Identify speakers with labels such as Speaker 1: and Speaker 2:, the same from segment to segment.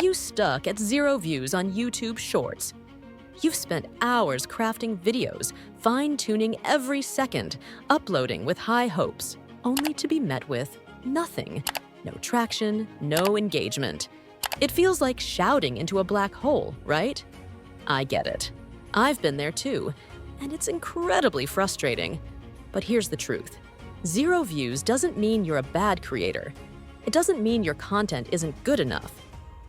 Speaker 1: you stuck at 0 views on YouTube Shorts? You've spent hours crafting videos, fine-tuning every second, uploading with high hopes, only to be met with nothing. No traction, no engagement. It feels like shouting into a black hole, right? I get it. I've been there too, and it's incredibly frustrating. But here's the truth. 0 views doesn't mean you're a bad creator. It doesn't mean your content isn't good enough.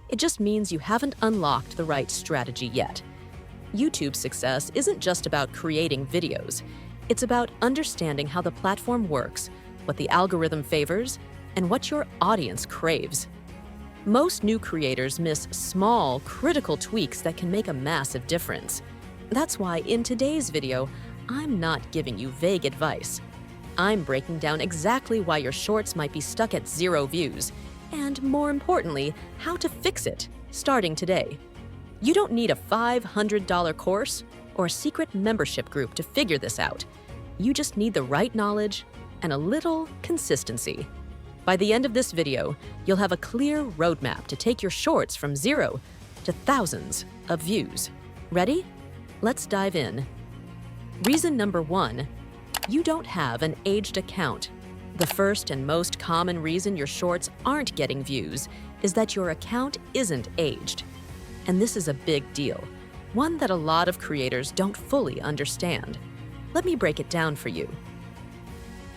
Speaker 1: It just means you haven't unlocked the right strategy yet. YouTube's success isn't just about creating videos. It's about understanding how the platform works, what the algorithm favors, and what your audience craves. Most new creators miss small, critical tweaks that can make a massive difference. That's why in today's video, I'm not giving you vague advice. I'm breaking down exactly why your shorts might be stuck at 0 views, and more importantly, how to fix it, starting today. You don't need a $500 course or a secret membership group to figure this out. You just need the right knowledge and a little consistency. By the end of this video, you'll have a clear roadmap to take your shorts from 0 to thousands of views. Ready? Let's dive in. Reason number 1, you don't have an aged account. The first and most common reason your shorts aren't getting views is that your account isn't aged. And this is a big deal, one that a lot of creators don't fully understand. Let me break it down for you.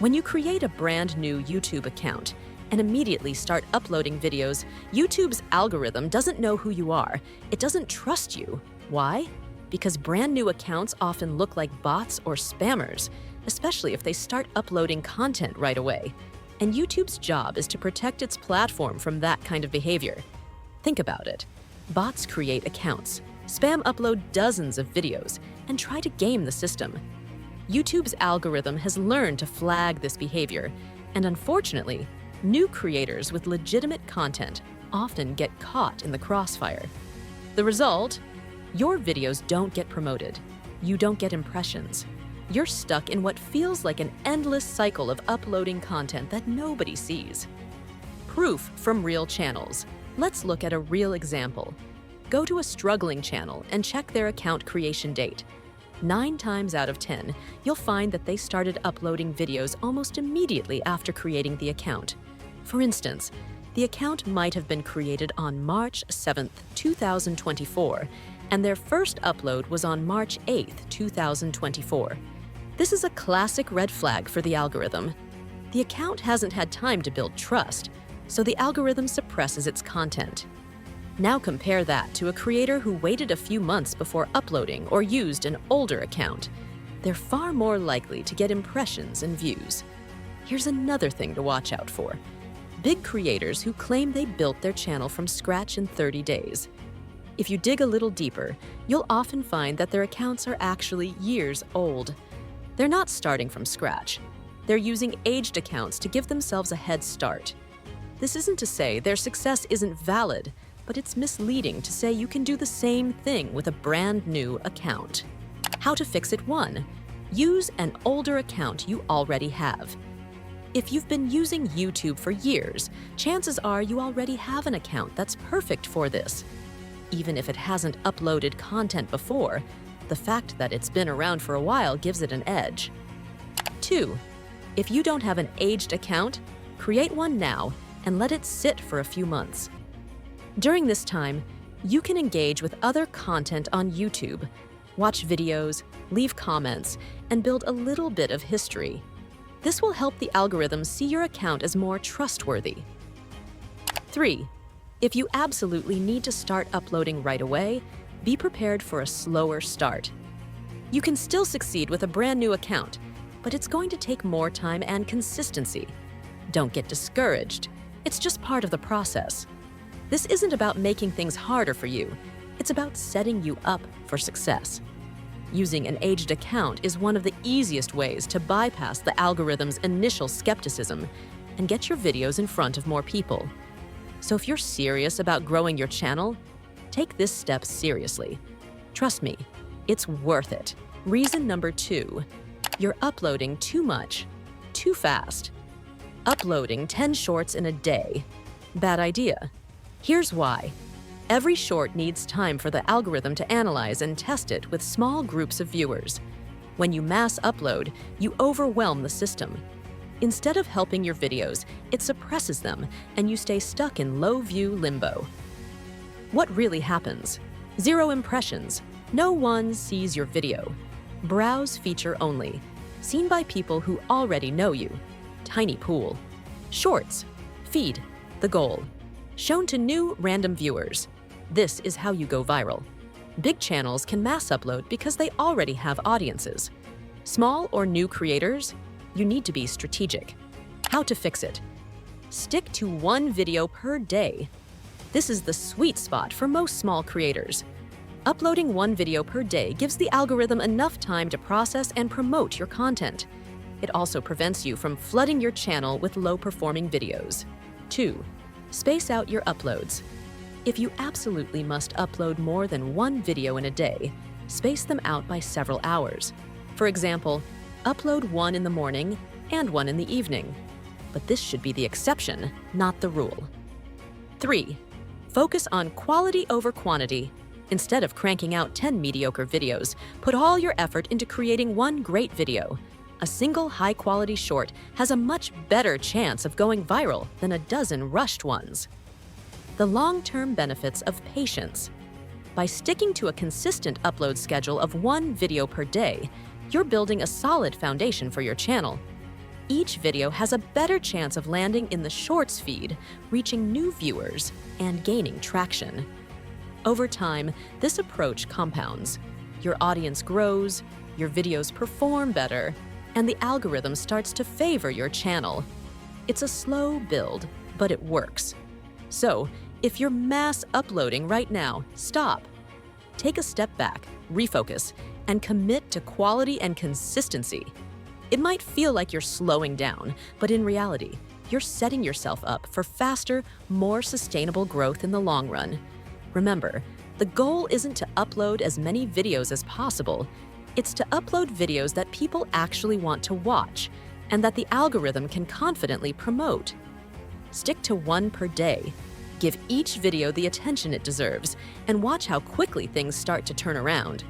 Speaker 1: When you create a brand new YouTube account and immediately start uploading videos, YouTube's algorithm doesn't know who you are. It doesn't trust you. Why? Because brand new accounts often look like bots or spammers, especially if they start uploading content right away. And YouTube's job is to protect its platform from that kind of behavior. Think about it. Bots create accounts, spam upload dozens of videos, and try to game the system. YouTube's algorithm has learned to flag this behavior, and unfortunately, new creators with legitimate content often get caught in the crossfire. The result? Your videos don't get promoted. You don't get impressions. You're stuck in what feels like an endless cycle of uploading content that nobody sees. Proof from real channels. Let's look at a real example. Go to a struggling channel and check their account creation date. 9 times out of 10, you'll find that they started uploading videos almost immediately after creating the account. For instance, the account might have been created on March 7th, 2024, and their first upload was on March 8th, 2024. This is a classic red flag for the algorithm. The account hasn't had time to build trust, so the algorithm suppresses its content. Now compare that to a creator who waited a few months before uploading or used an older account. They're far more likely to get impressions and views. Here's another thing to watch out for. Big creators who claim they built their channel from scratch in 30 days. If you dig a little deeper, you'll often find that their accounts are actually years old. They're not starting from scratch. They're using aged accounts to give themselves a head start. This isn't to say their success isn't valid, but it's misleading to say you can do the same thing with a brand new account. How to fix it? 1. Use an older account you already have. If you've been using YouTube for years, chances are you already have an account that's perfect for this. Even if it hasn't uploaded content before, the fact that it's been around for a while gives it an edge. 2. If you don't have an aged account, create one now and let it sit for a few months. During this time, you can engage with other content on YouTube, watch videos, leave comments, and build a little bit of history. This will help the algorithm see your account as more trustworthy. 3. If you absolutely need to start uploading right away, be prepared for a slower start. You can still succeed with a brand new account, but it's going to take more time and consistency. Don't get discouraged. It's just part of the process. This isn't about making things harder for you. It's about setting you up for success. Using an aged account is one of the easiest ways to bypass the algorithm's initial skepticism and get your videos in front of more people. So if you're serious about growing your channel, take this step seriously. Trust me, it's worth it. Reason number 2, you're uploading too much, too fast. Uploading 10 shorts in a day. Bad idea. Here's why. Every short needs time for the algorithm to analyze and test it with small groups of viewers. When you mass upload, you overwhelm the system. Instead of helping your videos, it suppresses them and you stay stuck in low-view limbo. What really happens? 0 impressions. No one sees your video. Browse feature only. Seen by people who already know you. Tiny pool. Shorts. Feed. The goal. Shown to new, random viewers. This is how you go viral. Big channels can mass upload because they already have audiences. Small or new creators? You need to be strategic. How to fix it? Stick to 1 video per day. This is the sweet spot for most small creators. Uploading 1 video per day gives the algorithm enough time to process and promote your content. It also prevents you from flooding your channel with low-performing videos. 2. Space out your uploads. If you absolutely must upload more than 1 video in a day, space them out by several hours. For example, upload 1 in the morning and 1 in the evening. But this should be the exception, not the rule. 3. Focus on quality over quantity. Instead of cranking out 10 mediocre videos, put all your effort into creating 1 great video. A single high-quality short has a much better chance of going viral than a dozen rushed ones. The long-term benefits of patience. By sticking to a consistent upload schedule of 1 video per day, you're building a solid foundation for your channel. Each video has a better chance of landing in the Shorts feed, reaching new viewers, and gaining traction. Over time, this approach compounds. Your audience grows, your videos perform better, and the algorithm starts to favor your channel. It's a slow build, but it works. So, if you're mass uploading right now, stop. Take a step back, refocus, and commit to quality and consistency. It might feel like you're slowing down, but in reality, you're setting yourself up for faster, more sustainable growth in the long run. Remember, the goal isn't to upload as many videos as possible. It's to upload videos that people actually want to watch and that the algorithm can confidently promote. Stick to 1 per day. Give each video the attention it deserves and watch how quickly things start to turn around.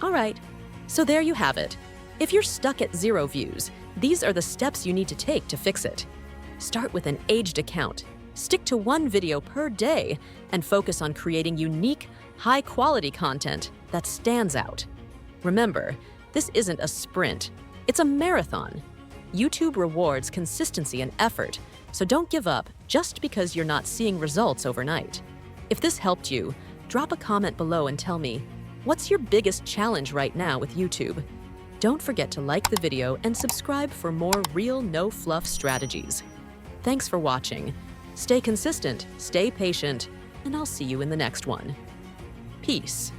Speaker 1: All right, so there you have it. If you're stuck at 0 views, these are the steps you need to take to fix it. Start with an aged account. Stick to 1 video per day and focus on creating unique, high-quality content that stands out. Remember, this isn't a sprint, it's a marathon. YouTube rewards consistency and effort, so don't give up just because you're not seeing results overnight. If this helped you, drop a comment below and tell me, what's your biggest challenge right now with YouTube? Don't forget to like the video and subscribe for more real, no-fluff strategies. Thanks for watching. Stay consistent, stay patient, and I'll see you in the next one. Peace.